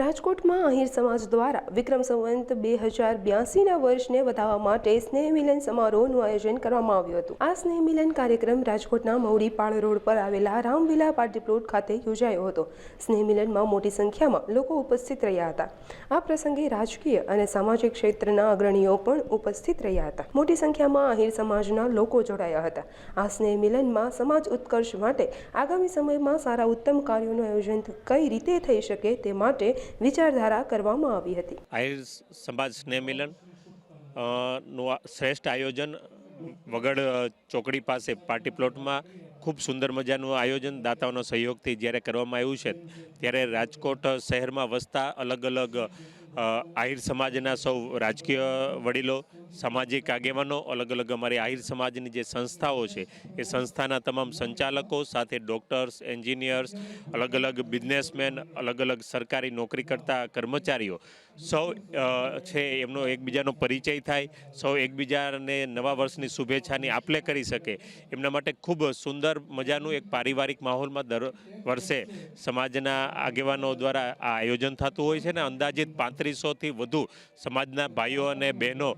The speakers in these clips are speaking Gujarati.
રાજકોટમાં આહિર સમાજ દ્વારા વિક્રમ સંવંત 2082ના વર્ષને વધાવવા માટે સ્નેહ મિલન સમારોહનું આયોજન કરવામાં આવ્યું હતું। આ સ્નેહ મિલન કાર્યક્રમ રાજકોટના મવડીપાળ રોડ પર આવેલા રામવિલા પાર્ટી પ્લોટ ખાતે યોજાયો હતો। સ્નેહ મિલનમાં મોટી સંખ્યામાં લોકો ઉપસ્થિત રહ્યા હતા। આ પ્રસંગે રાજકીય અને સામાજિક ક્ષેત્રના અગ્રણીઓ પણ ઉપસ્થિત રહ્યા હતા। મોટી સંખ્યામાં આહિર સમાજના લોકો જોડાયા હતા। આ સ્નેહ મિલનમાં સમાજ ઉત્કર્ષ માટે આગામી સમયમાં સારા ઉત્તમ કાર્યોનું આયોજન કઈ રીતે થઈ શકે તે માટે વિચારધારા કરવામાં આવી હતી। આહિર સમાજ સ્નેહ મિલન નું શ્રેષ્ઠ આયોજન વગડ ચોકડી પાસે પાર્ટી પ્લોટમાં ખૂબ સુંદર મજાનું આયોજન દાતાઓનો સહયોગથી જ્યારે કરવામાં આવ્યું છે, ત્યારે રાજકોટ શહેરમાં વસતા અલગ અલગ આહિર સમાજના સૌ રાજકીય વડીલો, સામાજિક આગેવાનો, અલગ અલગ અમારી આહિર સમાજની જે સંસ્થાઓ છે એ સંસ્થાના તમામ સંચાલકો સાથે ડૉક્ટર્સ, એન્જિનિયર્સ, અલગ અલગ બિઝનેસમેન, અલગ અલગ સરકારી નોકરી કરતા કર્મચારીઓ સૌ છે એમનો એકબીજાનો પરિચય થાય, સૌ એકબીજાને નવા વર્ષની શુભેચ્છાની આપલે કરી શકે એમના માટે ખૂબ સુંદર મજાનું એક પારિવારિક માહોલમાં દર વર્ષે સમાજના આગેવાનો દ્વારા આ આયોજન થતું હોય છે ને અંદાજિત 3500થી વધુ સમાજના ભાઈઓ અને બહેનો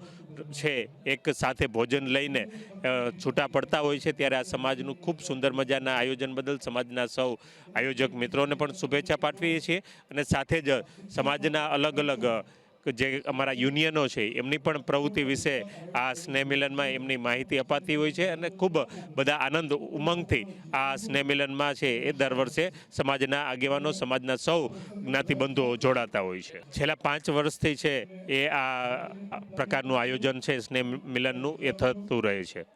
છે એક સાથે ભોજન લઈને છૂટા પડતા હોય છે। ત્યારે આ સમાજનું ખૂબ સુંદર મજાના આયોજન બદલ સમાજના સૌ આયોજક મિત્રોને પણ શુભેચ્છા પાઠવીએ છીએ અને સાથે જ સમાજના અલગ અલગ જે અમારા યુનિયનો છે એમની પણ પ્રવૃત્તિ વિશે આ સ્નેહ મિલનમાં એમની માહિતી અપાતી હોય છે અને ખૂબ બધા આનંદ ઉમંગથી આ સ્નેહ મિલનમાં છે એ દર વર્ષે સમાજના આગેવાનો, સમાજના સૌ જ્ઞાતિબંધુઓ જોડાતા હોય છે। છેલ્લા 5 વર્ષથી છે એ આ પ્રકારનું આયોજન છે સ્નેહ મિલનનું એ થતું રહે છે।